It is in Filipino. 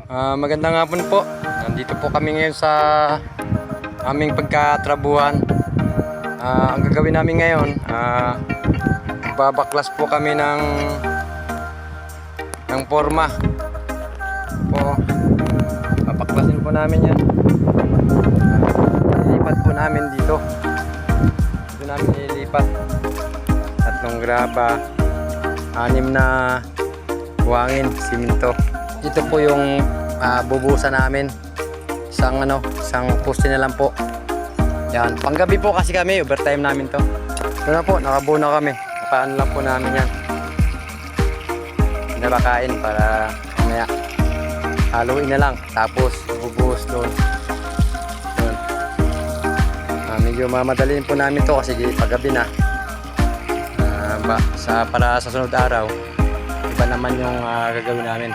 Magandang hapon po. Nandito po kami ngayon sa aming pagkatrabuhan. Ang gagawin namin ngayon, babaklas po kami ng forma. Po, babaklasin po namin yan. Ilipat po namin dito. Dito namin ilipat. 3 graba, 6 na buhangin, siminto. Ito po yung bubuhusan namin. Isang poste na lang po. Yan, panggabi po kasi kami, overtime namin to. Ito na po, nakabuo na kami. Nakaan lang po namin yan. Nabakain para mamaya haluin na lang. Tapos bubuhos doon. Medyo mamadaliin po namin to kasi paggabi na. Para sa sunod araw, iba naman yung gagawin namin.